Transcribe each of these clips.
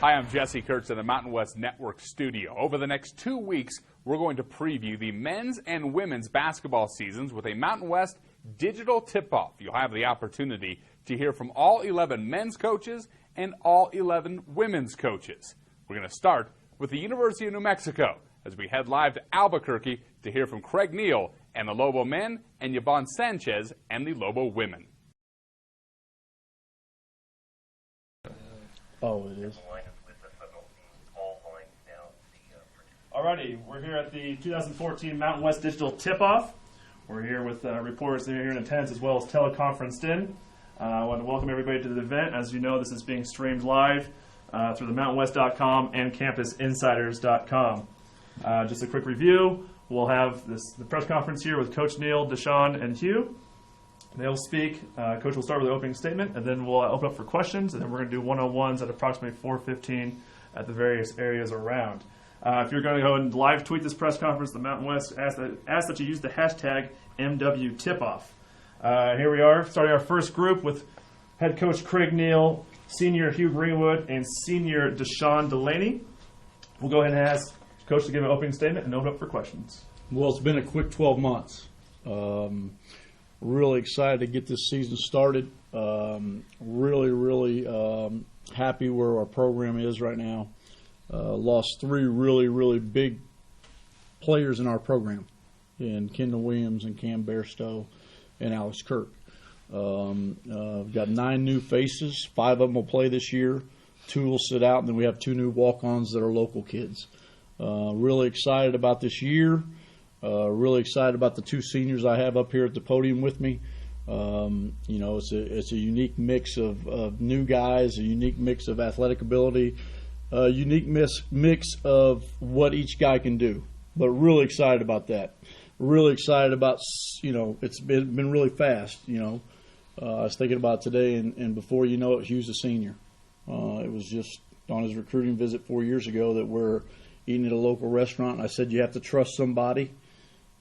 Hi, I'm Jesse Kurtz in the Mountain West Network studio. Over the next 2 weeks, we're going to preview the men's and women's basketball seasons with a Mountain West digital tip-off. You'll have the opportunity to hear from all 11 men's coaches and all 11 women's coaches. We're going to start with the University of New Mexico as we head live to Albuquerque to hear from Craig Neal and the Lobo men and Yvonne Sanchez and the Lobo women. Oh, it is. Alrighty, we're here at the 2014 Mountain West Digital Tip-Off. We're here with reporters that are here in attendance as well as teleconferenced in. I want to welcome everybody to the event. As you know, this is being streamed live through the mountainwest.com and campusinsiders.com. Just a quick review. We'll have the press conference here with Coach Neal, Deshaun, and Hugh. They'll speak. Coach will start with an opening statement, and then we'll open up for questions, and then we're going to do one-on-ones at approximately 4:15 at the various areas around. If you're going to go and live tweet this press conference, the Mountain West asks that you use the hashtag MWTipoff. Here we are, starting our first group with head coach Craig Neal, senior Hugh Greenwood, and senior Deshaun Delaney. We'll go ahead and ask Coach to give an opening statement and open up for questions. Well, it's been a quick 12 months. Really excited to get this season started. Really happy where our program is right now. Lost three really big players in our program, in Kendall Williams and Cam Bairstow and Alex Kirk. We've got 9 new faces. 5 of them will play this year. 2 will sit out, and then we have 2 new walk-ons that are local kids. Really excited about this year. Really excited about the 2 seniors I have up here at the podium with me. It's a unique mix of new guys, a unique mix of athletic ability, a unique mix of what each guy can do. But really excited about that. Really excited about, it's been really fast. I was thinking about today, and before you know it, Hugh's a senior. It was just on his recruiting visit 4 years ago that we're eating at a local restaurant, and I said you have to trust somebody,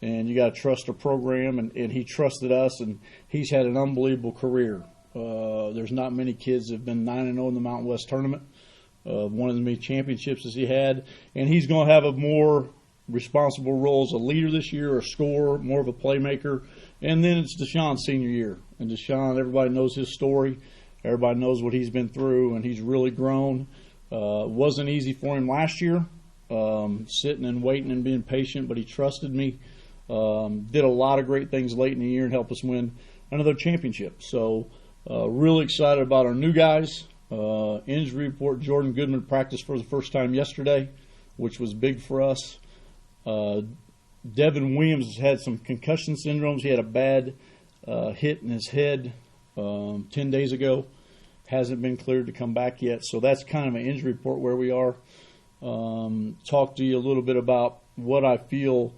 and you got to trust a program, and he trusted us, and he's had an unbelievable career. There's not many kids that have been 9-0 in the Mountain West tournament. One of the many championships as he had, and he's going to have a more responsible role as a leader this year, a scorer, more of a playmaker. And then it's Deshaun's senior year, and Deshaun, everybody knows his story, everybody knows what he's been through, and he's really grown. Wasn't easy for him last year, sitting and waiting and being patient, but he trusted me. Did a lot of great things late in the year and helped us win another championship. So really excited about our new guys. Injury report, Jordan Goodman practiced for the first time yesterday, which was big for us. Devin Williams has had some concussion syndromes. He had a bad hit in his head 10 days ago. Hasn't been cleared to come back yet. So that's kind of an injury report where we are. Talk to you a little bit about what I feel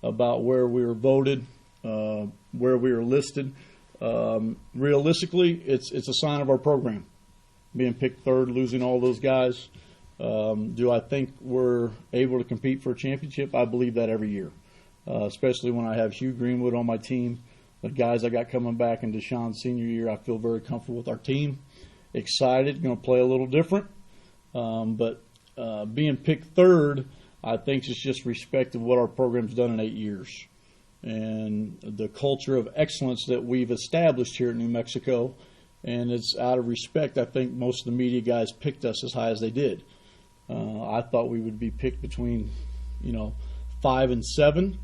about where we were voted, where we were listed. Realistically, it's a sign of our program. Being picked third, losing all those guys. Do I think we're able to compete for a championship? I believe that every year, especially when I have Hugh Greenwood on my team. The guys I got coming back in Deshaun's senior year, I feel very comfortable with our team. Excited, going to play a little different. But being picked third, I think it's just respect of what our program's done in 8 years. And the culture of excellence that we've established here in New Mexico. And it's out of respect, I think most of the media guys picked us as high as they did. I thought we would be picked between, 5 and 7,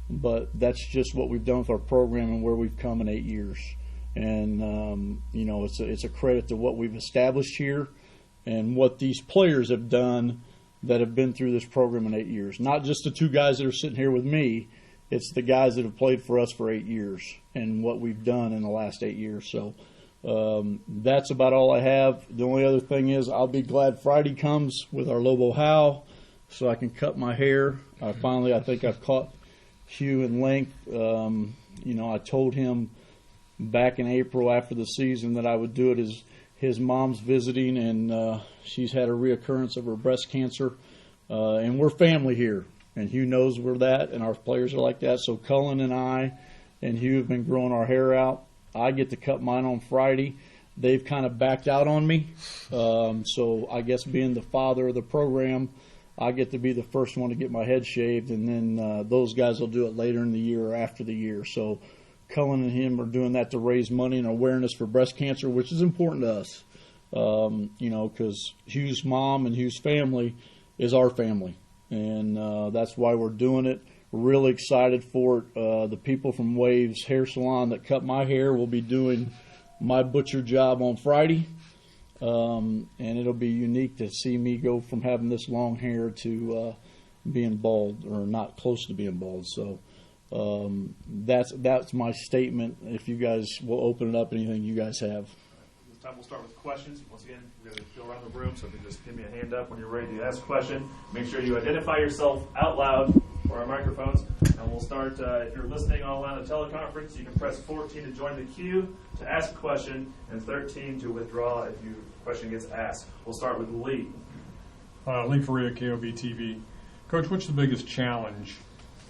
but that's just what we've done with our program and where we've come in 8 years. And, it's a credit to what we've established here and what these players have done that have been through this program in 8 years. Not just the 2 guys that are sitting here with me, it's the guys that have played for us for 8 years and what we've done in the last 8 years. So that's about all I have. The only other thing is I'll be glad Friday comes with our Lobo How so I can cut my hair. I think I've caught Hugh in length. I told him back in April after the season that I would do it as his mom's visiting, and she's had a reoccurrence of her breast cancer. And we're family here, and Hugh knows we're that, and our players are like that. So Cullen and I and Hugh have been growing our hair out. I get to cut mine on Friday. they've kind of backed out on me. So I guess being the father of the program, I get to be the first one to get my head shaved, and then those guys will do it later in the year or after the year. So Cullen and him are doing that to raise money and awareness for breast cancer, which is important to us. Because Hugh's mom and Hugh's family is our family, and that's why we're doing it. We're really excited for it. The people from Waves Hair Salon that cut my hair will be doing my butcher job on Friday. And it'll be unique to see me go from having this long hair to being bald, or not close to being bald. So that's my statement. If you guys will open it up, anything you guys have. This time we'll start with questions. Once again, we're going to go around the room, so if you just give me a hand up when you're ready to ask a question. Make sure you identify yourself out loud for our microphones. And we'll start, if you're listening online on a teleconference, you can press 14 to join the queue to ask a question, and 13 to withdraw if your question gets asked. We'll start with Lee. Lee Faria, KOB TV. Coach, what's the biggest challenge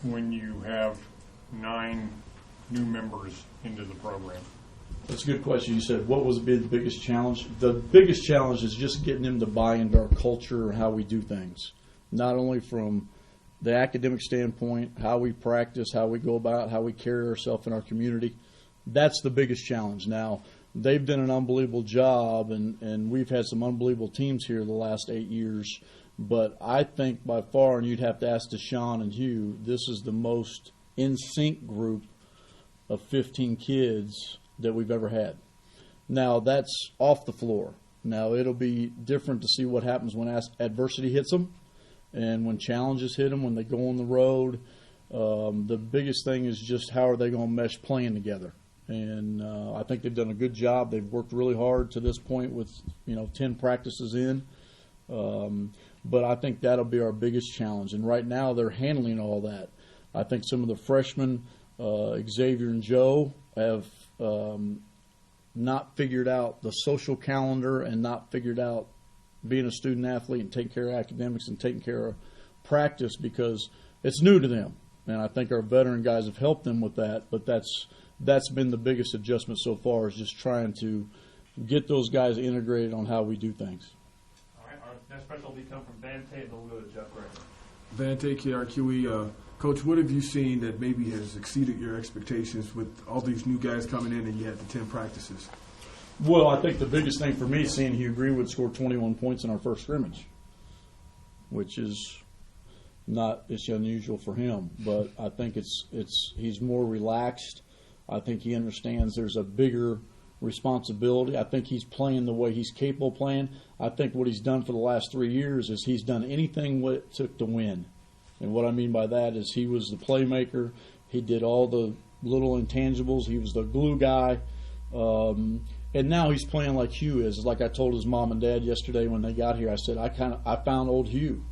when you have 9 new members into the program? That's a good question. You said, what was the biggest challenge? The biggest challenge is just getting them to buy into our culture and how we do things. Not only from the academic standpoint, how we practice, how we go about, how we carry ourselves in our community. That's the biggest challenge. Now, they've done an unbelievable job, and we've had some unbelievable teams here the last 8 years. But I think by far, and you'd have to ask Deshaun and Hugh, this is the most in sync group of 15 kids that we've ever had. Now, that's off the floor. Now, it'll be different to see what happens when adversity hits them and when challenges hit them, when they go on the road. The biggest thing is just how are they going to mesh playing together. And I think they've done a good job. They've worked really hard to this point with 10 practices in. But I think that'll be our biggest challenge. And right now they're handling all that. I think some of the freshmen, Xavier and Joe, have not figured out the social calendar and not figured out being a student athlete and taking care of academics and taking care of practice, because it's new to them. And I think our veteran guys have helped them with that. But that's been the biggest adjustment so far, is just trying to get those guys integrated on how we do things. All right, our next question will come from Van Tate, and then we'll go to Jeff Gray. Van Tate, KRQE. Coach, what have you seen that maybe has exceeded your expectations with all these new guys coming in and you had the 10 practices? Well, I think the biggest thing for me is seeing Hugh Greenwood score 21 points in our first scrimmage, which is it's unusual for him. But I think he's more relaxed. I think he understands there's a bigger responsibility. I think he's playing the way he's capable of playing. I think what he's done for the last 3 years is he's done anything what it took to win. And what I mean by that is he was the playmaker. He did all the little intangibles. He was the glue guy. And now he's playing like Hugh is. Like I told his mom and dad yesterday when they got here, I said, I found old Hugh.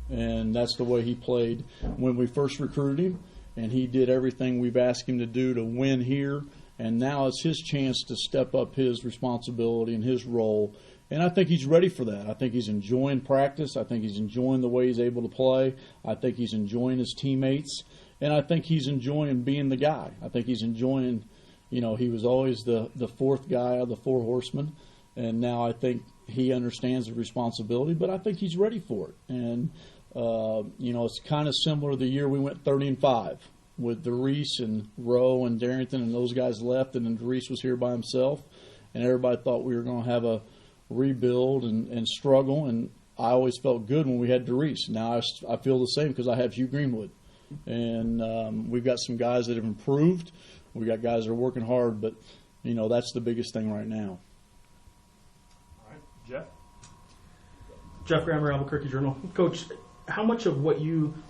And that's the way he played when we first recruited him. And he did everything we've asked him to do to win here. And now it's his chance to step up his responsibility and his role. And I think he's ready for that. I think he's enjoying practice. I think he's enjoying the way he's able to play. I think he's enjoying his teammates. And I think he's enjoying being the guy. I think he's enjoying, he was always the fourth guy of the four horsemen. And now I think he understands the responsibility, but I think he's ready for it. And, it's kind of similar to the year we went 30-5 with DeReese and Rowe and Darrington, and those guys left, and then DeReese was here by himself. And everybody thought we were going to have a rebuild and struggle, and I always felt good when we had DeReese. Now I feel the same because I have Hugh Greenwood. And we've got some guys that have improved. We've got guys that are working hard, but, that's the biggest thing right now. All right, Jeff? Jeff Grammer, Albuquerque Journal. Coach, how much of what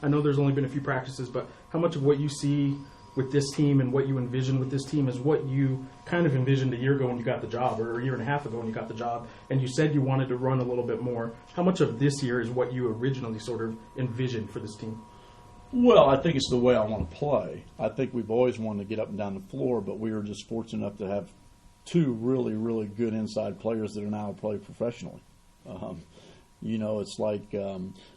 I know there's only been a few practices, but how much of what you see with this team and what you envision with this team is what you kind of envisioned a year ago when you got the job, or a year and a half ago when you got the job, and you said you wanted to run a little bit more? How much of this year is what you originally sort of envisioned for this team? Well, I think it's the way I want to play. I think we've always wanted to get up and down the floor, but we were just fortunate enough to have two really, really good inside players that are now playing professionally. It's like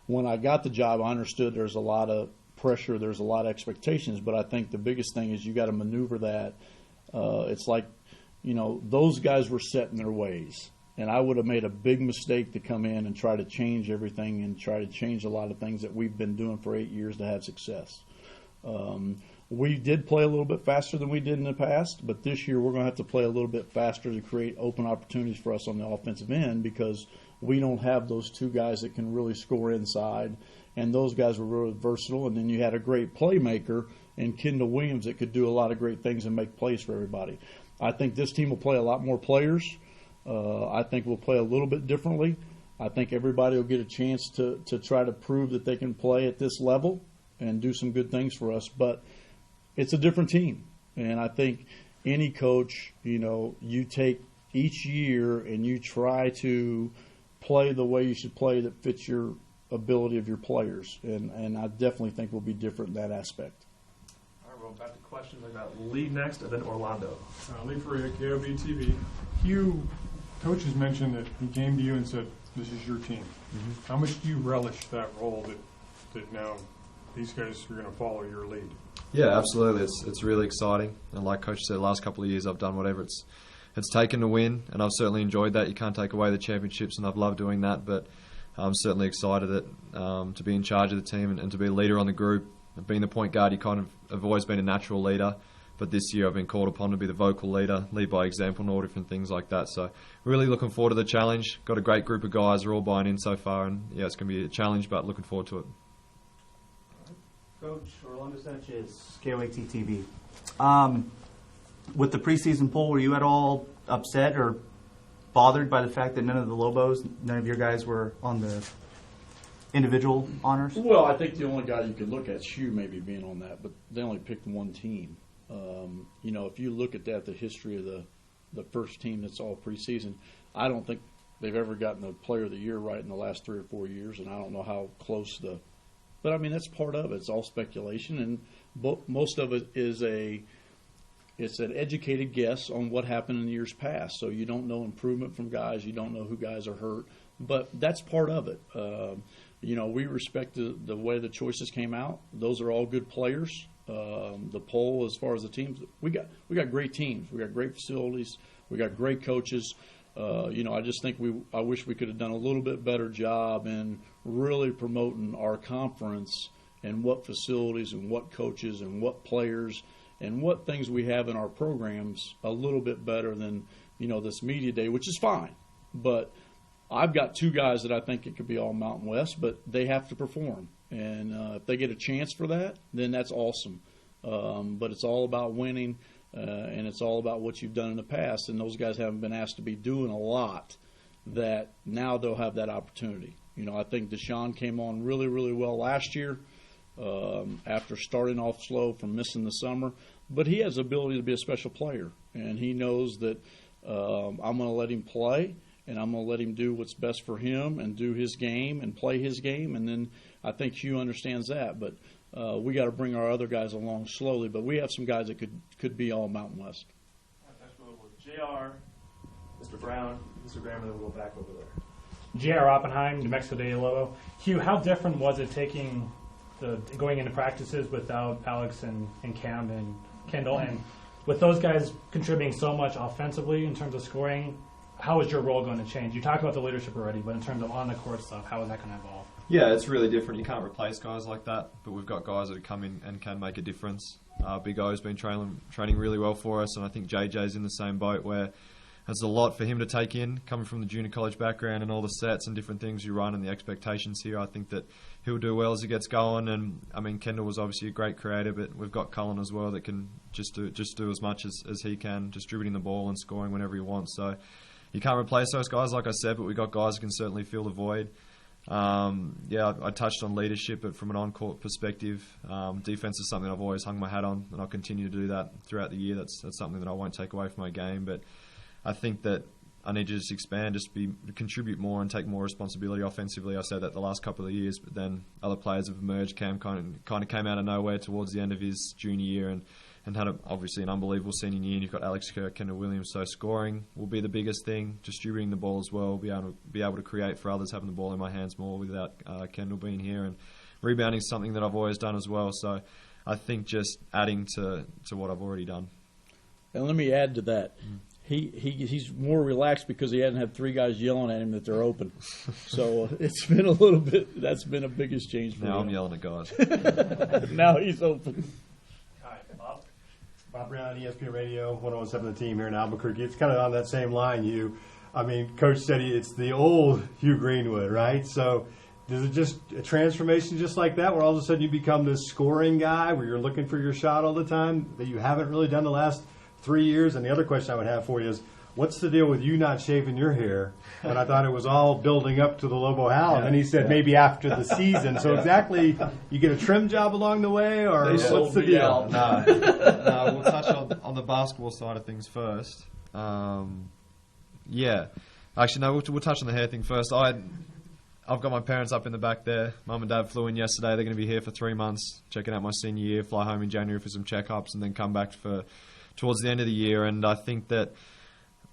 when I got the job, I understood there's a lot of pressure, there's a lot of expectations, but I think the biggest thing is you got to maneuver that. It's like, those guys were set in their ways. And I would have made a big mistake to come in and try to change everything and try to change a lot of things that we've been doing for 8 years to have success. We did play a little bit faster than we did in the past, but this year we're going to have to play a little bit faster to create open opportunities for us on the offensive end, because we don't have those two guys that can really score inside, and those guys were really versatile. And then you had a great playmaker in Kendall Williams that could do a lot of great things and make plays for everybody. I think this team will play a lot more players. I think we'll play a little bit differently. I think everybody will get a chance to try to prove that they can play at this level and do some good things for us. But it's a different team. And I think any coach, you take each year and you try to play the way you should play that fits your ability of your players. And I definitely think we'll be different in that aspect. All right, well, back to questions. I got Lee next, and then Orlando. Lee Faria, KOB TV. Hugh, Coach has mentioned that he came to you and said, this is your team. Mm-hmm. How much do you relish that role that now these guys are going to follow your lead? Yeah, absolutely. It's really exciting. And like Coach said, the last couple of years I've done whatever it's taken to win, and I've certainly enjoyed that. You can't take away the championships, and I've loved doing that. But I'm certainly excited to be in charge of the team and to be a leader on the group. Being the point guard, you kind of have always been a natural leader. But this year I've been called upon to be the vocal leader, lead by example and all different things like that. So really looking forward to the challenge. Got a great group of guys. They're all buying in so far. And, yeah, it's going to be a challenge, but looking forward to it. Coach, Yvonne Sanchez, KOAT TV. With the preseason poll, were you at all upset or bothered by the fact that none of the Lobos, none of your guys were on the individual honors? Well, I think the only guy you could look at is Hugh maybe being on that, but they only picked one team. If you look at that, the history of the first team that's all preseason, I don't think they've ever gotten the Player of the Year right in the last 3 or 4 years, and I don't know how close but I mean that's part of it. It's all speculation, and most of it is it's an educated guess on what happened in years past. So you don't know improvement from guys, you don't know who guys are hurt, but that's part of it. We respect the way the choices came out. Those are all good players. The poll, as far as the teams, we got great teams. We got great facilities. We got great coaches. I just think I wish we could have done a little bit better job in really promoting our conference and what facilities and what coaches and what players and what things we have in our programs a little bit better than this media day, which is fine. But I've got 2 guys that I think it could be all Mountain West, but they have to perform. And if they get a chance for that, then that's awesome. But it's all about winning, and it's all about what you've done in the past. And those guys haven't been asked to be doing a lot that now they'll have that opportunity. I think Deshaun came on really, really well last year after starting off slow from missing the summer. But he has the ability to be a special player, and he knows that I'm going to let him play. And I'm going to let him do what's best for him and do his game and play his game. And then I think Hugh understands that. But we got to bring our other guys along slowly. But we have some guys that could be all Mountain West. Next we'll go with JR, Mr. Brown, Mr. Graham, and then we'll go back over there. J.R. Oppenheim, New Mexico Daily Lobo. Hugh, how different was it going into practices without Alex and Cam and Kendall? And with those guys contributing so much offensively in terms of scoring, how is your role going to change? You talked about the leadership already, but in terms of on-the-court stuff, how is that going to evolve? Yeah, it's really different. You can't replace guys like that, but we've got guys that come in and can make a difference. Big O's been training really well for us, and I think JJ's in the same boat where there's a lot for him to take in, coming from the junior college background and all the sets and different things you run and the expectations here. I think that he'll do well as he gets going. And I mean, Kendall was obviously a great creator, but we've got Cullen as well that can just do as much as he can, distributing the ball and scoring whenever he wants. So you can't replace those guys, like I said, but we've got guys who can certainly fill the void. I touched on leadership, but from an on-court perspective, defense is something I've always hung my hat on, and I'll continue to do that throughout the year. That's something that I won't take away from my game, but I think that I need to just expand, contribute more and take more responsibility offensively. I said that the last couple of years, but then other players have emerged. Cam kind of came out of nowhere towards the end of his junior year and had obviously an unbelievable senior year. And you've got Alex Kirk, Kendall Williams. So scoring will be the biggest thing. Distributing the ball as well. Be able to create for others, having the ball in my hands more without Kendall being here. And rebounding is something that I've always done as well. So I think just adding to what I've already done. And let me add to that. he's more relaxed because he hadn't had three guys yelling at him that they're open. So it's been a little bit. That's been the biggest change for Now him. I'm yelling at guys. Now he's open. Hi, Bob. Bob Brown, ESPN Radio, 101.7 The Team here in Albuquerque. It's kind of on that same line, Hugh. I mean, Coach said it's the old Hugh Greenwood, right? So is it just a transformation just like that, where all of a sudden you become this scoring guy, where you're looking for your shot all the time, that you haven't really done the last 3 years? And the other question I would have for you is, what's the deal with you not shaving your hair? And I thought it was all building up to the Lobo Howl. And then he said maybe after the season. So exactly, you get a trim job along the way, or what's the deal? No, we'll touch on the basketball side of things first. Yeah. Actually, no, we'll touch on the hair thing first. I've got my parents up in the back there. Mum and Dad flew in yesterday. They're going to be here for 3 months, checking out my senior year, fly home in January for some checkups, and then come back towards the end of the year. And I think that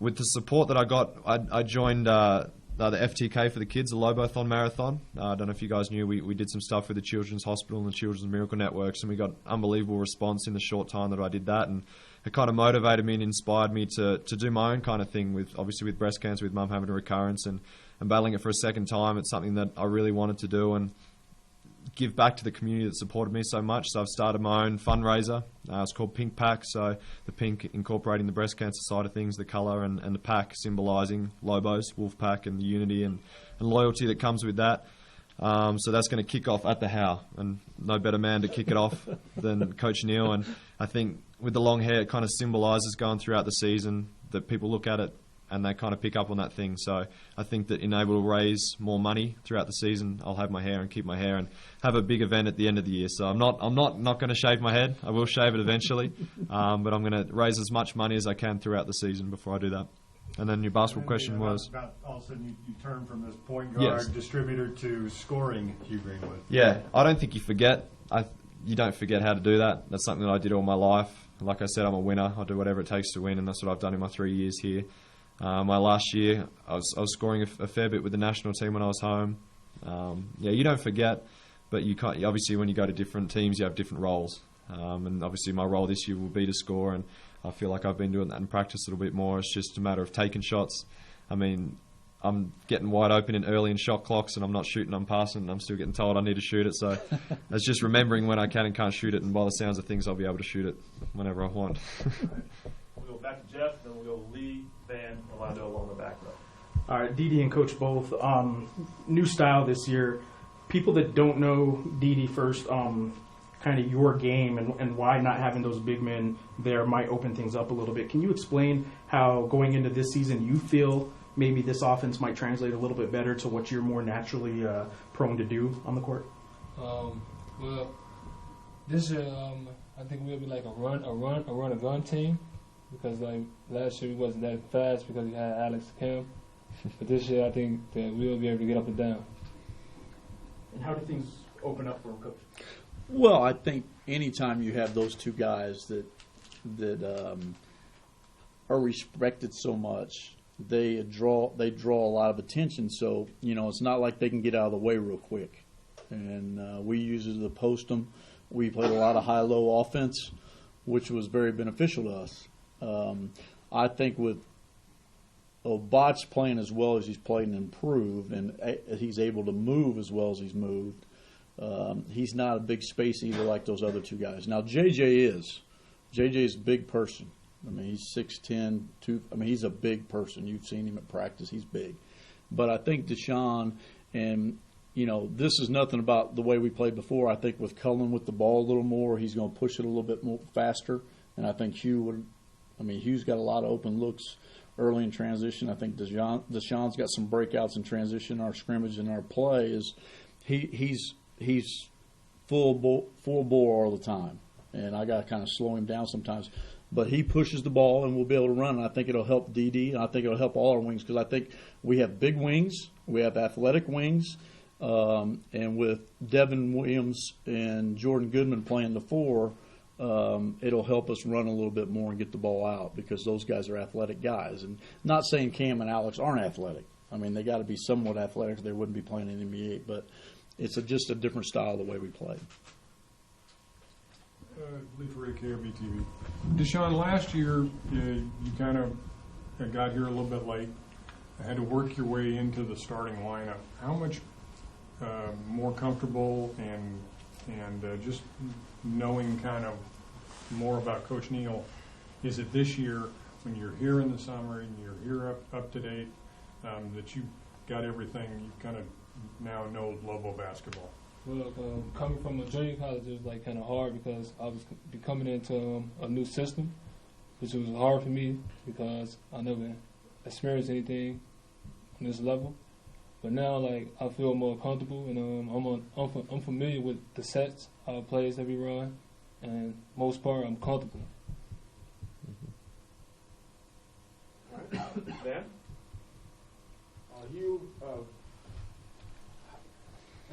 with the support that I got, I joined the FTK for the kids, the Lobothon Marathon. I don't know if you guys knew, we did some stuff with the Children's Hospital and the Children's Miracle Networks, and we got unbelievable response in the short time that I did that. And it kind of motivated me and inspired me to do my own kind of thing, with obviously with breast cancer, with Mum having a recurrence and battling it for a second time. It's something that I really wanted to do and give back to the community that supported me so much. So I've started my own fundraiser. It's called Pink Pack. So the pink incorporating the breast cancer side of things, the colour, and the pack symbolising Lobos, Wolf Pack, and the unity and loyalty that comes with that. So that's going to kick off at the How, and no better man to kick it off than Coach Neal. And I think with the long hair, it kind of symbolises going throughout the season that people look at it and they kind of pick up on that thing. So I think that in able to raise more money throughout the season, I'll have my hair and keep my hair and have a big event at the end of the year. So I'm not going to shave my head. I will shave it eventually, but I'm going to raise as much money as I can throughout the season before I do that. And then your basketball question was about all of a sudden you turn from this point guard Yes. distributor to scoring Hugh Greenwood. Yeah, I don't think you forget. You don't forget how to do that. That's something that I did all my life. Like I said, I'm a winner. I'll do whatever it takes to win, and that's what I've done in my 3 years here. My last year, I was scoring a fair bit with the national team when I was home. Yeah, you don't forget, but you can't. Obviously, when you go to different teams, you have different roles. And obviously, my role this year will be to score, and I feel like I've been doing that in practice a little bit more. It's just a matter of taking shots. I mean, I'm getting wide open and early in shot clocks, and I'm not shooting, I'm passing, and I'm still getting told I need to shoot it. So it's just remembering when I can and can't shoot it, and by the sounds of things, I'll be able to shoot it whenever I want. We'll go back to Jeff, then we'll go Lee, Van, Orlando along the back row. All right, Didi and Coach both. New style this year. People that don't know Didi first, kind of your game and why not having those big men there might open things up a little bit. Can you explain how going into this season you feel maybe this offense might translate a little bit better to what you're more naturally prone to do on the court? Well, this year I think we'll be like a run team, because like last year we wasn't that fast because we had Alex Kim. But this year I think that we'll be able to get up and down. And how do things open up for a coach? Well, I think anytime you have those two guys that are respected so much, they draw a lot of attention. So it's not like they can get out of the way real quick. And we use it to post them. We played a lot of high-low offense, which was very beneficial to us. I think with Obot's playing as well as he's played and improved, and he's able to move as well as he's moved. He's not a big space either like those other two guys. Now, JJ is. JJ's a big person. I mean, he's 6'10", he's a big person. You've seen him at practice. He's big. But I think Deshaun, and, this is nothing about the way we played before. I think with Cullen with the ball a little more, he's going to push it a little bit more faster. And I think Hugh's got a lot of open looks early in transition. I think Deshaun's got some breakouts in transition. Our scrimmage and our play is he's full bore all the time, and I got to kind of slow him down sometimes. But he pushes the ball, and we'll be able to run. And I think it'll help DD, and I think it'll help all our wings, because I think we have big wings, we have athletic wings, and with Devin Williams and Jordan Goodman playing the four, it'll help us run a little bit more and get the ball out, because those guys are athletic guys. And not saying Cam and Alex aren't athletic. I mean, they got to be somewhat athletic, or they wouldn't be playing in the NBA, but it's just a different style the way we play. Lee for KRB TV. Deshaun, last year you kind of got here a little bit late, had to work your way into the starting lineup. How much more comfortable and just knowing kind of more about Coach Neal is it this year when you're here in the summer and you're here up to date, that you got everything, you kind of now know Lobo basketball? Well, coming from a junior college, it was like kind of hard because I was coming into a new system, which was hard for me because I never experienced anything on this level. But now, like, I feel more comfortable, and I'm familiar with the sets, plays that we run, and most part, I'm comfortable. Dan? Hugh,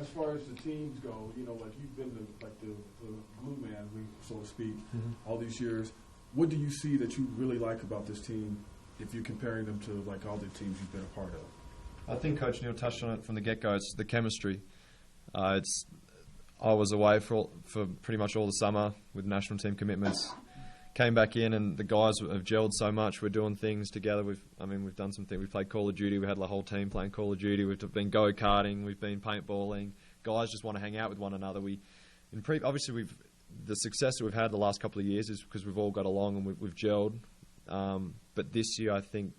as far as the teams go, you know, like you've been the glue man, so to speak, all these years. What do you see that you really like about this team if you're comparing them to like all the teams you've been a part of? I think Coach Neal touched on it from the get-go. It's the chemistry. I was away for pretty much all the summer with national team commitments. Came back in, and the guys have gelled so much. We're doing things together. We've done some things. We've played Call of Duty. We had the whole team playing Call of Duty. We've been go-karting. We've been paintballing. Guys just want to hang out with one another. Obviously, the success that we've had the last couple of years is because we've all got along and we've gelled. But this year, I think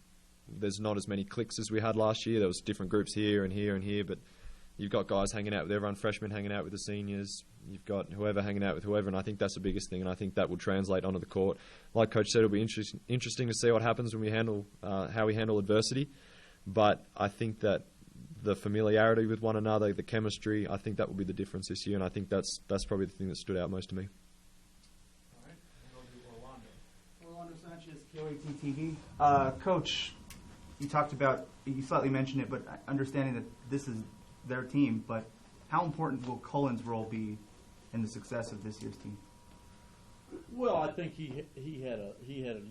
there's not as many cliques as we had last year. There was different groups here and here and here, but you've got guys hanging out with everyone, freshmen hanging out with the seniors. You've got whoever hanging out with whoever, and I think that's the biggest thing, and I think that will translate onto the court. Like Coach said, it'll be interesting to see what happens when we handle how we handle adversity, but I think that the familiarity with one another, the chemistry, I think that will be the difference this year, and I think that's probably the thing that stood out most to me. All right, we'll go to Yvonne Sanchez, QATTV. Coach, you slightly mentioned it, but understanding that this is their team, but how important will Cullen's role be in the success of this year's team? Well, I think he had a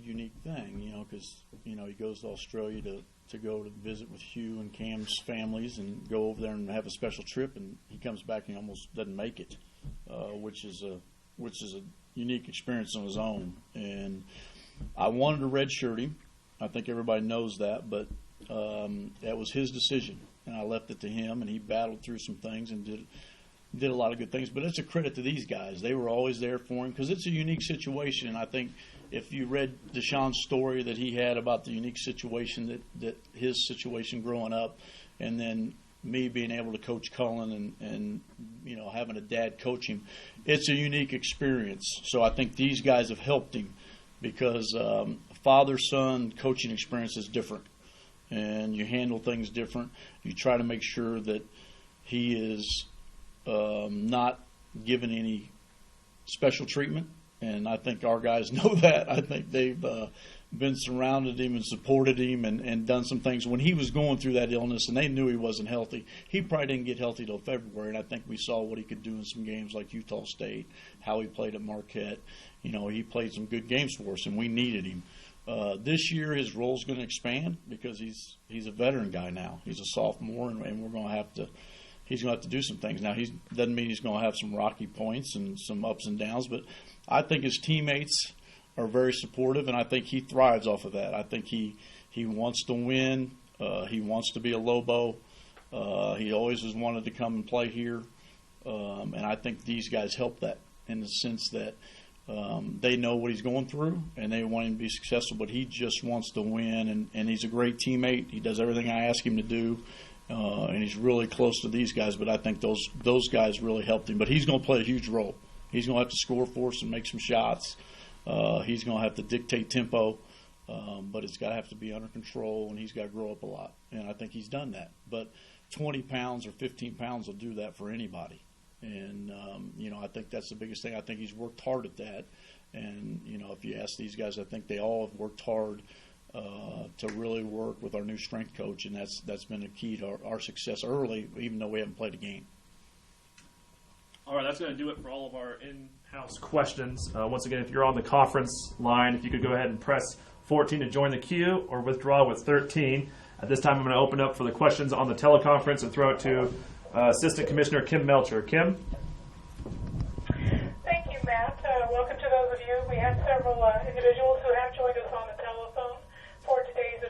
unique thing, you know, because he goes to Australia to go to visit with Hugh and Cam's families and go over there and have a special trip, and he comes back and almost doesn't make it, which is a unique experience on his own. And I wanted to redshirt him. I think everybody knows that, but that was his decision, and I left it to him, and he battled through some things and did a lot of good things. But it's a credit to these guys. They were always there for him because it's a unique situation. And I think if you read Deshaun's story that he had about the unique situation that his situation growing up, and then me being able to coach Cullen and having a dad coach him, it's a unique experience. So I think these guys have helped him because father-son coaching experience is different, and you handle things different. You try to make sure that he is not given any special treatment, and I think our guys know that. I think they've been surrounded him and supported him and done some things. When he was going through that illness and they knew he wasn't healthy, he probably didn't get healthy till February, and I think we saw what he could do in some games like Utah State, how he played at Marquette. He played some good games for us, and we needed him. This year his role's going to expand because he's a veteran guy now. He's a sophomore, and we're going to have to he's going to have to do some things. Now, doesn't mean he's going to have some rocky points and some ups and downs, but I think his teammates are very supportive, and I think he thrives off of that. I think he wants to win. He wants to be a Lobo. He always has wanted to come and play here, and I think these guys help that in the sense that they know what he's going through, and they want him to be successful, but he just wants to win, and he's a great teammate. He does everything I ask him to do. And he's really close to these guys, but I think those guys really helped him. But he's going to play a huge role. He's going to have to score for us and make some shots. He's going to have to dictate tempo, but it's got to have to be under control, and he's got to grow up a lot. And I think he's done that. But 20 pounds or 15 pounds will do that for anybody. And, I think that's the biggest thing. I think he's worked hard at that. And, if you ask these guys, I think they all have worked hard to really work with our new strength coach, and that's been a key to our success early, even though we haven't played a game. All right, that's going to do it for all of our in-house questions. Once again, if you're on the conference line, if you could go ahead and press 14 to join the queue or withdraw with 13. At this time, I'm going to open up for the questions on the teleconference and throw it to Assistant Commissioner Kim Melcher. Kim? Thank you, Matt. Welcome to those of you. We have several individuals who have joined us on the telephone for today's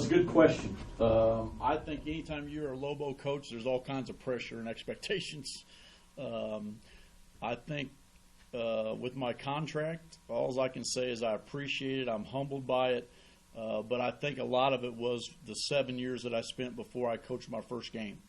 it's a good question. I think anytime you're a Lobo coach, there's all kinds of pressure and expectations. I think with my contract, all I can say is I appreciate it. I'm humbled by it. But I think a lot of it was the 7 years that I spent before I coached my first game.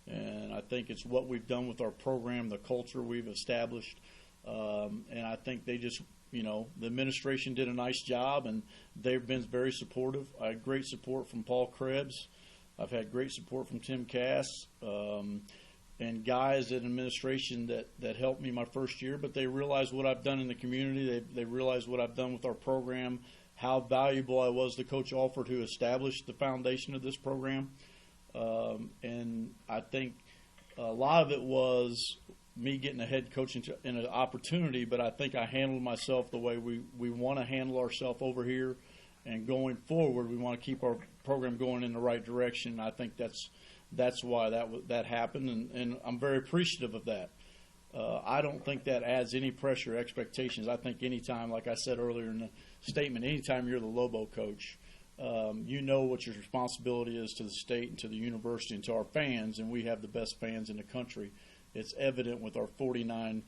And I think it's what we've done with our program, the culture we've established. And I think they just, the administration did a nice job, and they've been very supportive. I had great support from Paul Krebs. I've had great support from Tim Cass, and guys in administration that helped me my first year. But they realize what I've done in the community. They realize what I've done with our program, how valuable I was to Coach Alford, who established the foundation of this program. And I think a lot of it was me getting a head coach in an opportunity, but I think I handled myself the way we want to handle ourselves over here. And going forward, we want to keep our program going in the right direction. I think that's why that happened, and I'm very appreciative of that. I don't think that adds any pressure or expectations. I think anytime, like I said earlier in the statement, anytime you're the Lobo coach, you know what your responsibility is to the state and to the university and to our fans, and we have the best fans in the country. It's evident with our 49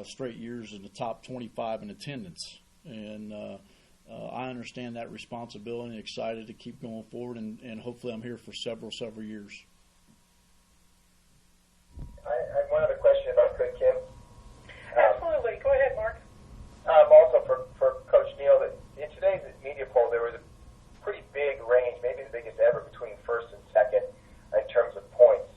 straight years in the top 25 in attendance. And I understand that responsibility and excited to keep going forward, and hopefully I'm here for several years. I have one other question about Coach Kim. Absolutely. Go ahead, Mark. Also for Coach Neal, that in today's media poll, there was a pretty big range, maybe the biggest ever, between first and second in terms of points.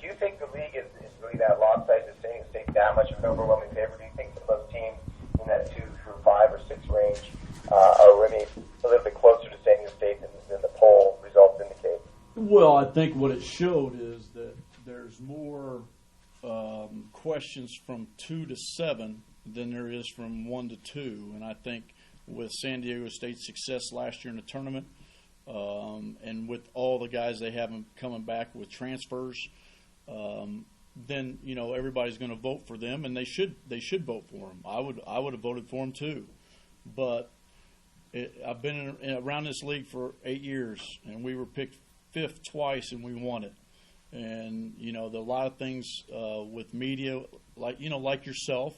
Do you think the league is really that lopsided, is San Diego State that much of an overwhelming favorite? Do you think some of those teams in that 2 through 5 or 6 range are really a little bit closer to San Diego State than the poll results indicate? Well, I think what it showed is that there's more questions from 2 to 7 than there is from 1 to 2. And I think with San Diego State's success last year in the tournament, and with all the guys they have coming back with transfers, then everybody's going to vote for them, and they should vote for them. I would have voted for them too, but I've been around this league for 8 years, and we were picked 5th twice, and we won it. And there are a lot of things with media, like yourself,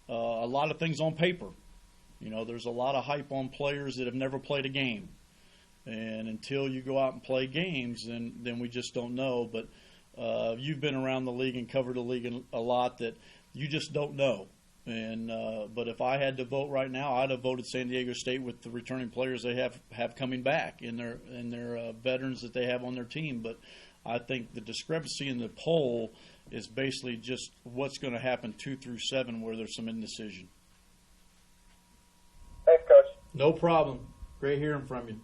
a lot of things on paper. There's a lot of hype on players that have never played a game, and until you go out and play games, then we just don't know. But you've been around the league and covered the league a lot, that you just don't know. And but if I had to vote right now, I'd have voted San Diego State with the returning players they have coming back and their veterans that they have on their team. But I think the discrepancy in the poll is basically just what's going to happen 2 through 7, where there's some indecision. Thanks, Coach. No problem. Great hearing from you.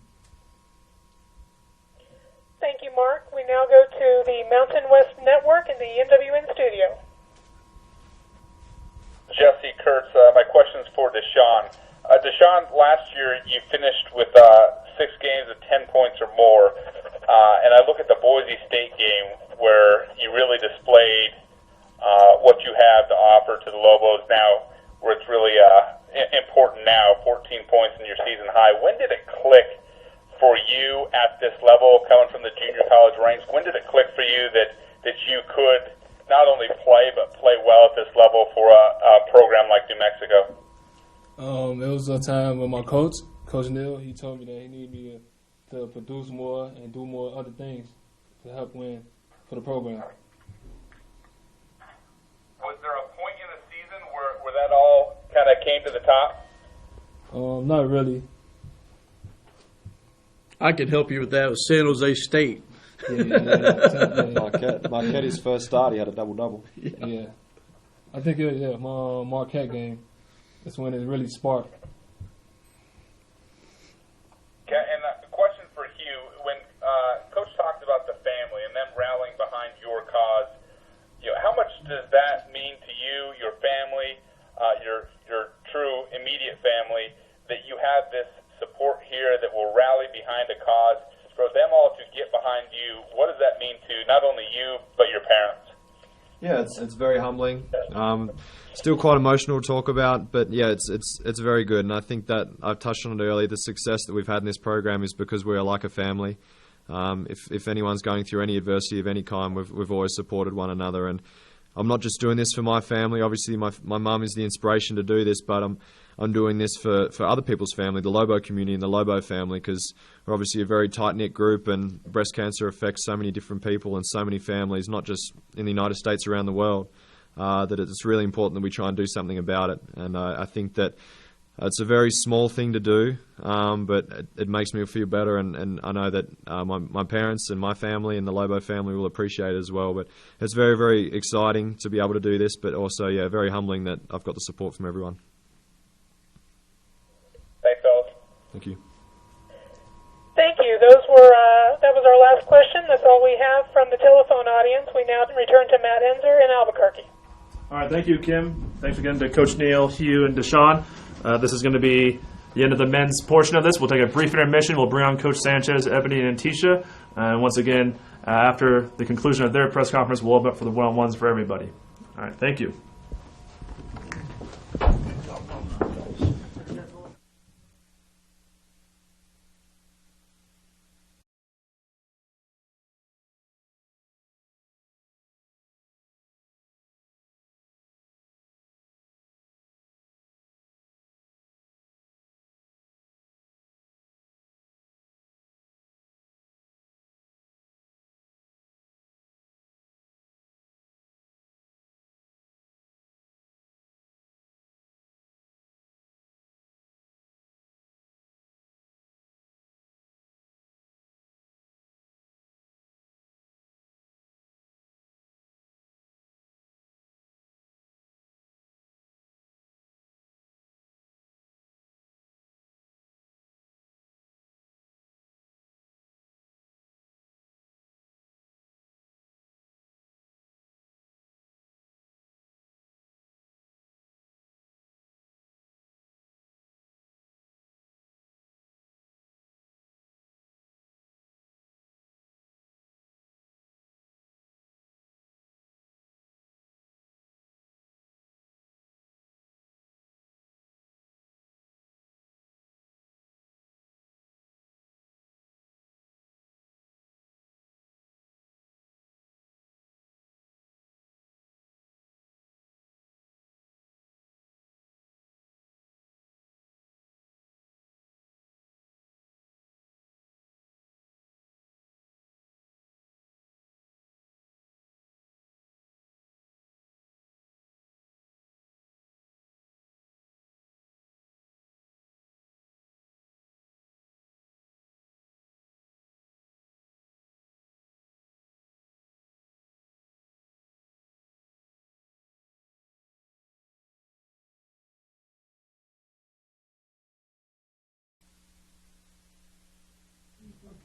Thank you, Mark. We now go to the Mountain West Network in the MWN studio. Jesse Kurtz, my question's for Deshaun. Deshaun, last year you finished with 6 games of 10 points or more, and I look at the Boise State game where you really displayed what you have to offer to the Lobos now, where it's really important now, 14 points in your season high. When did it click for you at this level, coming from the junior college ranks? When did it click for you that you could not only play, but play well at this level for a program like New Mexico? It was a time when my coach, Coach Neal, he told me that he needed me to produce more and do more other things to help win for the program. Was there a point in the season where that all kind of came to the top? Not really. I could help you with that with San Jose State. Marquette, his first start, he had a double-double. Yeah. I think, my Marquette game, that's when it really sparked. Okay, and a question for Hugh. When Coach talked about the family and them rallying behind your cause, how much does that mean to you, your family, your true immediate family, that you have this support here that will rally behind a cause? For them all to get behind you, what does that mean to not only you, but your parents? Yeah, it's very humbling. Still quite emotional to talk about, but yeah, it's very good. And I think that I've touched on it earlier. The success that we've had in this program is because we're like a family. If anyone's going through any adversity of any kind, we've always supported one another. And I'm not just doing this for my family. Obviously, my mum is the inspiration to do this, but I'm doing this for other people's family, the Lobo community and the Lobo family, because we're obviously a very tight-knit group, and breast cancer affects so many different people and so many families, not just in the United States, around the world, that it's really important that we try and do something about it. And I think that it's a very small thing to do, but it makes me feel better, and I know that my parents and my family and the Lobo family will appreciate it as well. But it's very, very exciting to be able to do this, but also, yeah, very humbling that I've got the support from everyone. Thanks, fellas. Thank you. Thank you. That was our last question. That's all we have from the telephone audience. We now return to Matt Enzer in Albuquerque. All right, thank you, Kim. Thanks again to Coach Neal, Hugh, and Deshaun. This is going to be the end of the men's portion of this. We'll take a brief intermission. We'll bring on Coach Sanchez, Ebony, and Tisha. And once again, after the conclusion of their press conference, we'll open up for the one-on-ones for everybody. All right, thank you.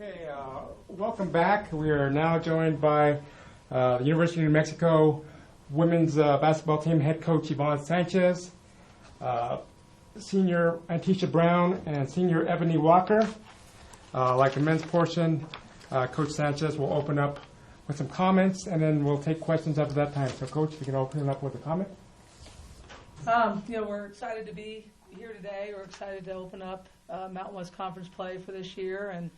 Okay, welcome back. We are now joined by the University of New Mexico women's basketball team head coach Yvonne Sanchez, senior Antisha Brown, and senior Ebony Walker. Like the men's portion, Coach Sanchez will open up with some comments, and then we'll take questions after that time. So, Coach, if you can open it up with a comment. We're excited to be here today. We're excited to open up Mountain West Conference play for this year, and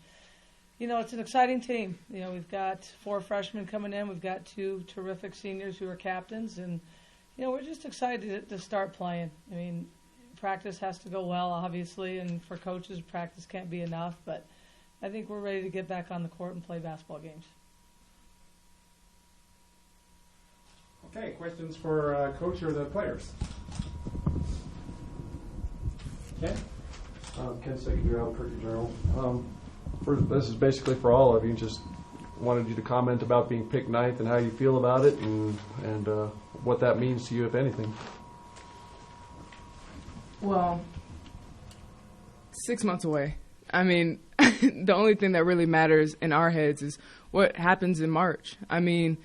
it's an exciting team. We've got 4 freshmen coming in. We've got 2 terrific seniors who are captains, and we're just excited to start playing. I mean, practice has to go well, obviously, and for coaches, practice can't be enough. But I think we're ready to get back on the court and play basketball games. Okay, questions for Coach or the players? Ken? Ken Secondary, Albuquerque Journal. First, this is basically for all of you. Just wanted you to comment about being picked 9th and how you feel about it, and what that means to you, if anything. Well, 6 months away. I mean, the only thing that really matters in our heads is what happens in March. I mean,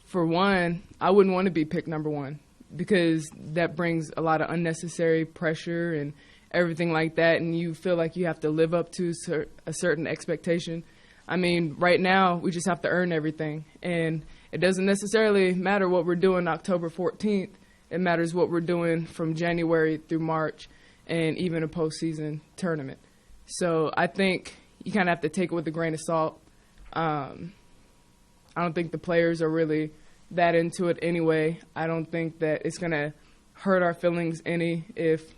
for one, I wouldn't want to be picked number 1 because that brings a lot of unnecessary pressure and everything like that, and you feel like you have to live up to a certain expectation. I mean, right now we just have to earn everything, and it doesn't necessarily matter what we're doing October 14th. It matters what we're doing from January through March and even a postseason tournament. So I think you kind of have to take it with a grain of salt. I don't think the players are really that into it anyway. I don't think that it's going to hurt our feelings any if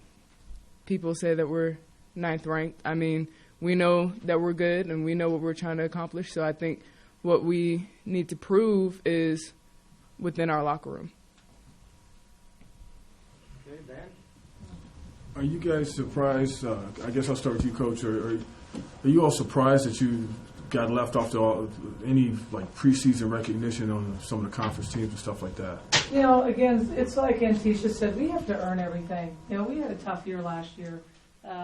people say that we're 9th ranked. I mean, we know that we're good and we know what we're trying to accomplish. So I think what we need to prove is within our locker room. Okay, Dan? Are you guys surprised? I guess I'll start with you, Coach. Are you all surprised that you got left off any like preseason recognition on some of the conference teams and stuff like that? You know, again, it's like Antisha said, we have to earn everything. You know, we had a tough year last year.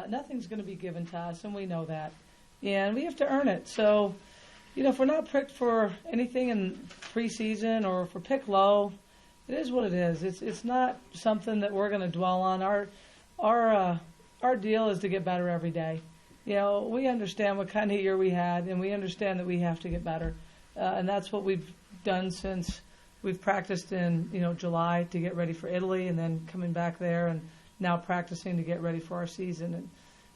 Nothing's going to be given to us, and we know that. And we have to earn it. So, you know, if we're not picked for anything in preseason or if we're picked low, it is what it is. It's not something that we're going to dwell on. Our deal is to get better every day. You know, we understand what kind of year we had, and we understand that we have to get better. And that's what we've done since we've practiced in, you know, July to get ready for Italy, and then coming back there and now practicing to get ready for our season. And,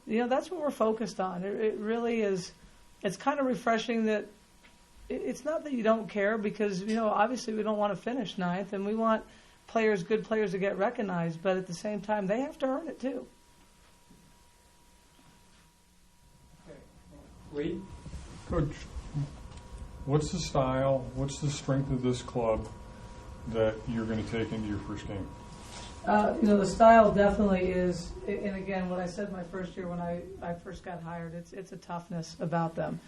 you know, that's what we're focused on. It really is. It's kind of refreshing that it's not that you don't care, because, you know, obviously we don't want to finish 9th, and we want good players to get recognized, but at the same time, they have to earn it too. Lee? Coach, what's the style, what's the strength of this club that you're going to take into your first game? You know, the style definitely is, and again, what I said my first year when I first got hired, it's a toughness about them.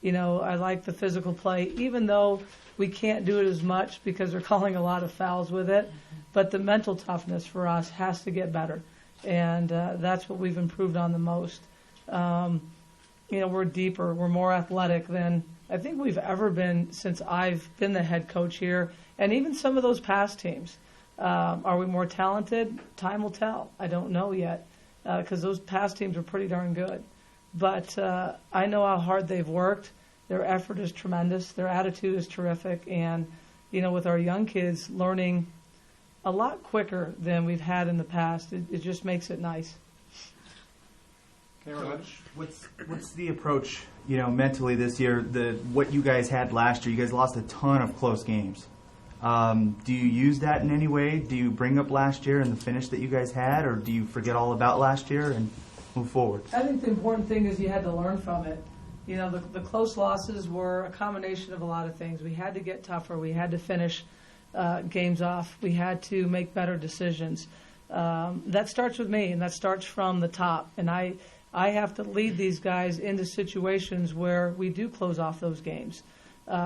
You know, I like the physical play, even though we can't do it as much because they're calling a lot of fouls with it, but the mental toughness for us has to get better, and that's what we've improved on the most. You know, we're deeper, we're more athletic than I think we've ever been since I've been the head coach here, and even some of those past teams. Are we more talented? Time will tell. I don't know yet, because those past teams are pretty darn good. But I know how hard they've worked. Their effort is tremendous. Their attitude is terrific. And, you know, with our young kids learning a lot quicker than we've had in the past, it just makes it nice. Coach, what's the approach, you know, mentally this year? What you guys had last year, you guys lost a ton of close games. Do you use that in any way? Do you bring up last year and the finish that you guys had, or do you forget all about last year and move forward? I think the important thing is you had to learn from it. You know, the close losses were a combination of a lot of things. We had to get tougher. We had to finish games off. We had to make better decisions. That starts with me, and that starts from the top. And I have to lead these guys into situations where we do close off those games.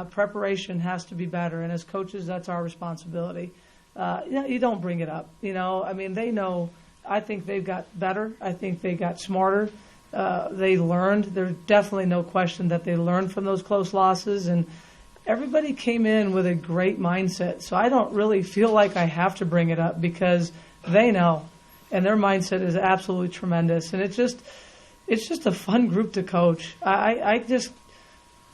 Preparation has to be better, and as coaches, that's our responsibility. You know, you don't bring it up. You know, I mean, they know. I think they've got better. I think they got smarter. They learned. There's definitely no question that they learned from those close losses, and everybody came in with a great mindset. So I don't really feel like I have to bring it up because they know, and their mindset is absolutely tremendous. And it's just a fun group to coach. I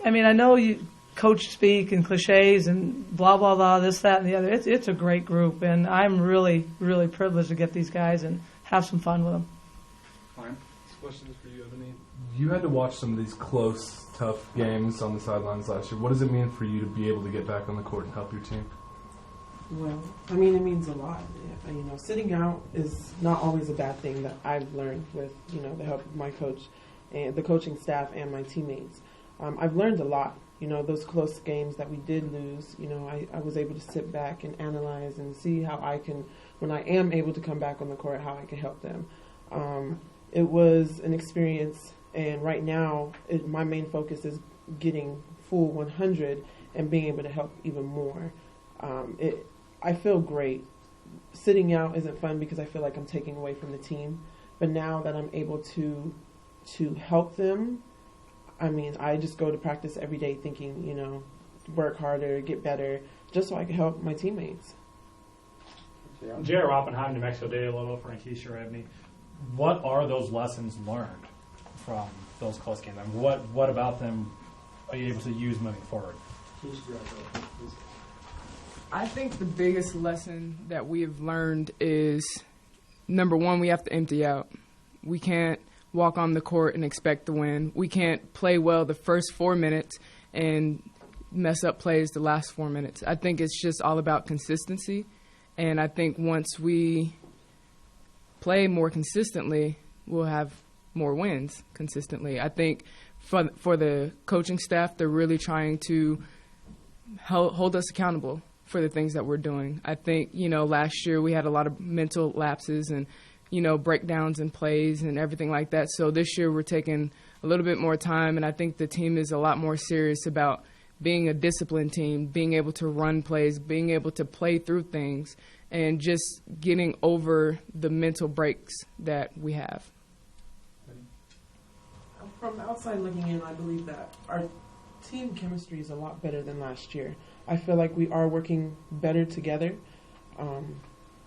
mean, I know you coach speak and cliches and blah, blah, blah, this, that, and the other. It's a great group, and I'm really, really privileged to get these guys and have some fun with them. Fine. This question is for you, Ebony. You had to watch some of these close, tough games on the sidelines last year. What does it mean for you to be able to get back on the court and help your team? Well, I mean, it means a lot. You know, sitting out is not always a bad thing that I've learned with, you know, the help of my coach and the coaching staff and my teammates. I've learned a lot. You know, those close games that we did lose, you know, I was able to sit back and analyze and see how I can, when I am able to come back on the court, how I can help them. It was an experience, and right now my main focus is getting full 100 and being able to help even more. I feel great. Sitting out isn't fun because I feel like I'm taking away from the team, but now that I'm able to help them, I mean, I just go to practice every day thinking, you know, work harder, get better, just so I can help my teammates. J.R. Oppenheim, New Mexico Daily Lobo for Antisha Ebony. What are those lessons learned from those close games? I mean, what about them are you able to use moving forward? I think the biggest lesson that we have learned is, number one, we have to empty out. We can't walk on the court and expect to win. We can't play well the first 4 minutes and mess up plays the last 4 minutes. I think it's just all about consistency, and I think once we play more consistently, we'll have more wins consistently. I think for the coaching staff, they're really trying to hold us accountable for the things that we're doing. I think, last year we had a lot of mental lapses and, breakdowns in plays and everything like that. So this year we're taking a little bit more time, and I think the team is a lot more serious about being a disciplined team, being able to run plays, being able to play through things, and just getting over the mental breaks that we have. From outside looking in, I believe that our team chemistry is a lot better than last year. I feel like we are working better together.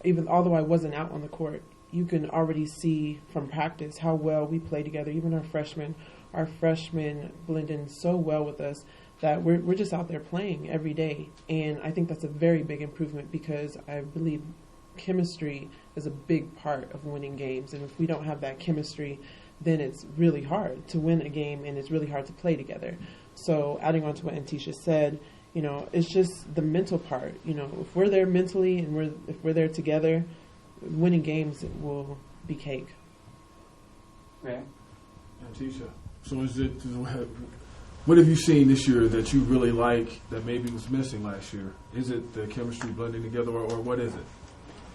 Even although I wasn't out on the court, you can already see from practice how well we play together. Even our freshmen blend in so well with us that we're just out there playing every day. And I think that's a very big improvement because I believe chemistry is a big part of winning games. And if we don't have that chemistry, then it's really hard to win a game and it's really hard to play together. So adding on to what Antisha said, it's just the mental part. If we're there mentally and if we're there together, winning games will be cake. Right. Antisha, so what have you seen this year that you really like that maybe was missing last year? Is it the chemistry blending together, or what is it?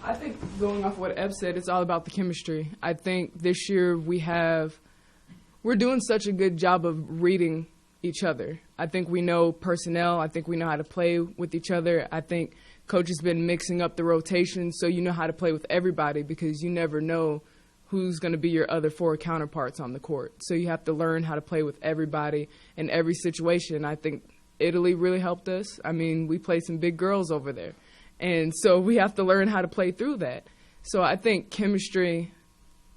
I think going off what Eb said, it's all about the chemistry. I think this year we're doing such a good job of reading each other. I think we know personnel. I think we know how to play with each other. I think Coach has been mixing up the rotation so you know how to play with everybody because you never know who's going to be your other four counterparts on the court. So you have to learn how to play with everybody in every situation. I think Italy really helped us. I mean, we played some big girls over there. And so we have to learn how to play through that. So I think chemistry,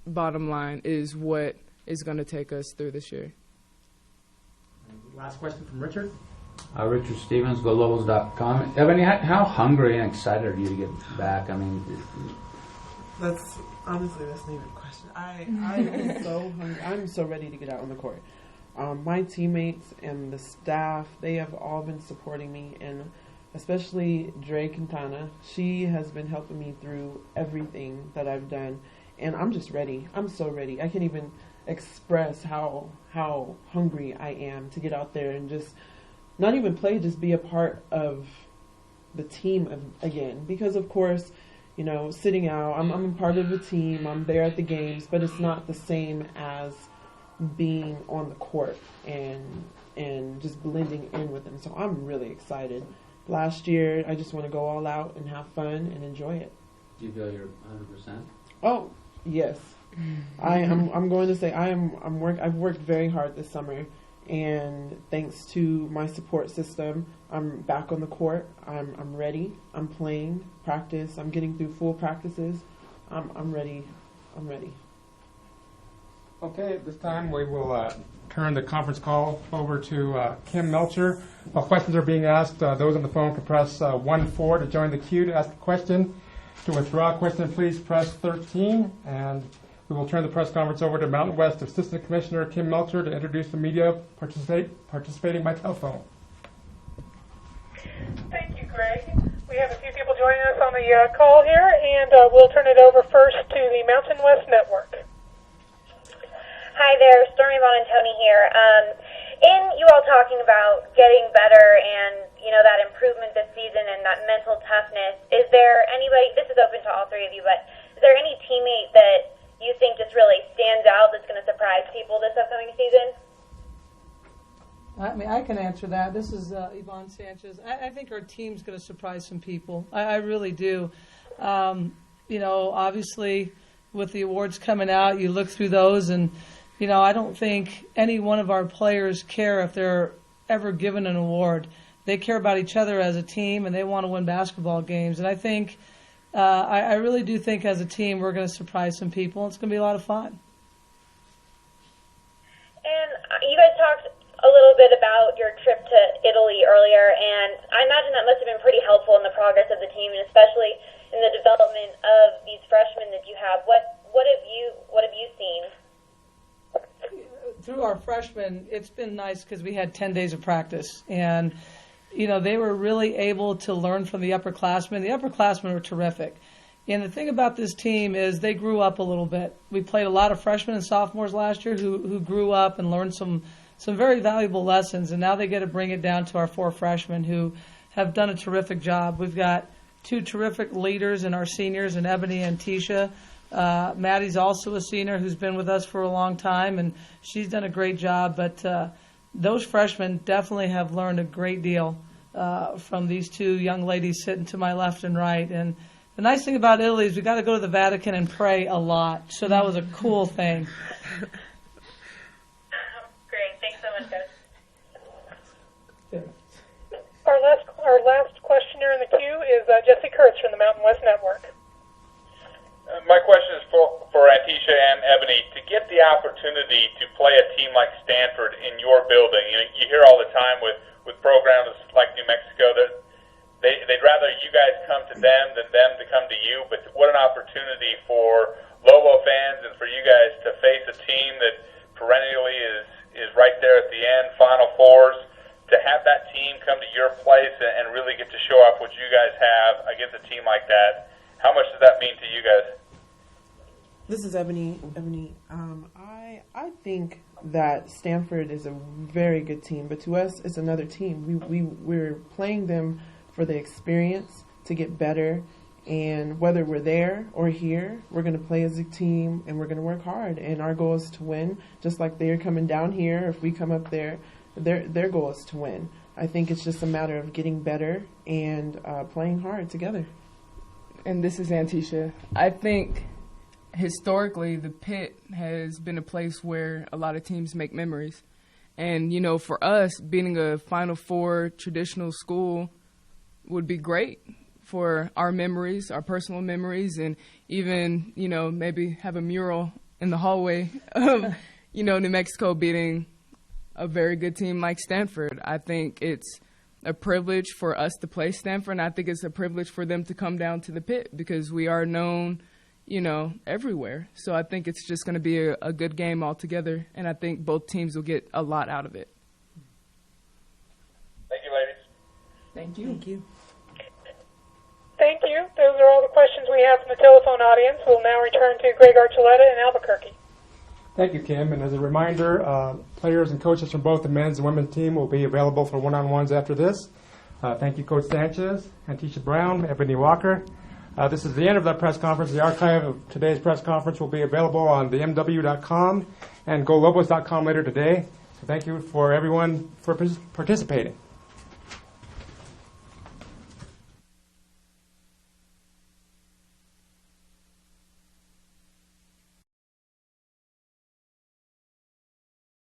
bottom line, is what is going to take us through this year. Last question from Richard. Richard Stevens, GoLobos.com. Ebony, how hungry and excited are you to get back? I mean, that's not even a question. I am so hungry. I'm so ready to get out on the court. My teammates and the staff, they have all been supporting me, and especially Dre Quintana. She has been helping me through everything that I've done, and I'm just ready. I'm so ready. I can't even express how hungry I am to get out there and just not even play, just be a part of the team again. Because of course, sitting out, I'm a part of the team. I'm there at the games, but it's not the same as being on the court and just blending in with them. So I'm really excited. Last year, I just want to go all out and have fun and enjoy it. Do you feel you're 100%? Oh, yes. I'm going to say I've worked very hard this summer, and thanks to my support system, I'm back on the court. I'm ready. I'm playing practice. I'm getting through full practices. I'm ready. I'm ready. Okay, at this time we will turn the conference call over to Kim Melcher. While questions are being asked, those on the phone can press 1-4 to join the queue to ask a question. To withdraw a question, please press 13. And we will turn the press conference over to Mountain West Assistant Commissioner Kim Melcher to introduce the media participating by telephone. Thank you, Greg. We have a few people joining us on the call here, and we'll turn it over first to the Mountain West Network. Hi there, Stormy Bonantoni here. In you all talking about getting better and, that improvement this season and that mental toughness, is there anybody, this is open to all three of you, but is there any teammate that you think just really stands out that's going to surprise people this upcoming season? I mean, I can answer that. This is Yvonne Sanchez. I think our team's going to surprise some people. I really do. Obviously, with the awards coming out, you look through those, and I don't think any one of our players care if they're ever given an award. They care about each other as a team, and they want to win basketball games. And I think, I really do think as a team we're going to surprise some people. It's going to be a lot of fun. And you guys talked a a little bit about your trip to Italy earlier, and I imagine that must have been pretty helpful in the progress of the team, and especially in the development of these freshmen that you have. What have you seen? Through our freshmen, it's been nice because we had 10 days of practice, and they were really able to learn from the upperclassmen. The upperclassmen were terrific. And the thing about this team is they grew up a little bit. We played a lot of freshmen and sophomores last year who grew up and learned some very valuable lessons, and now they get to bring it down to our 4 freshmen who have done a terrific job. We've got 2 terrific leaders in our seniors, in Ebony and Tisha. Maddie's also a senior who's been with us for a long time, and she's done a great job. But those freshmen definitely have learned a great deal from these 2 young ladies sitting to my left and right. And the nice thing about Italy is we got to go to the Vatican and pray a lot. So that was a cool thing. Great. Thanks so much, guys. Our last questioner in the queue is Jesse Kurtz from the Mountain West Network. My question is for Antisha and Ebony. To get the opportunity to play a team like Stanford in your building, you hear all the time with programs like New Mexico that they'd rather you guys come to them than them to come to you. But what an opportunity for Lobo fans and for you guys to face a team that perennially is right there at the end, Final Fours. To have that team come to your place and really get to show off what you guys have against a team like that, how much does that mean to you guys? This is Ebony. I think that Stanford is a very good team, but to us, it's another team. We're playing them for the experience to get better, and whether we're there or here, we're going to play as a team and we're going to work hard. And our goal is to win, just like they're coming down here. If we come up there, their goal is to win. I think it's just a matter of getting better and playing hard together. And this is Antisha. I think historically the Pit has been a place where a lot of teams make memories. And, for us, being a Final Four traditional school would be great for our memories, our personal memories, and even, maybe have a mural in the hallway of, New Mexico beating a very good team like Stanford. I think it's a privilege for us to play Stanford, and I think it's a privilege for them to come down to the Pit because we are known, everywhere. So I think it's just going to be a good game altogether, and I think both teams will get a lot out of it. Thank you, ladies. Thank you. Thank you. Thank you. Those are all the questions we have from the telephone audience. We'll now return to Greg Archuleta in Albuquerque. Thank you, Kim. And as a reminder, players and coaches from both the men's and women's team will be available for one-on-ones after this. Thank you, Coach Sanchez, Antisha Brown, Ebony Walker. This is the end of that press conference. The archive of today's press conference will be available on the MW.com and GoLobos.com later today. So thank you for everyone for participating.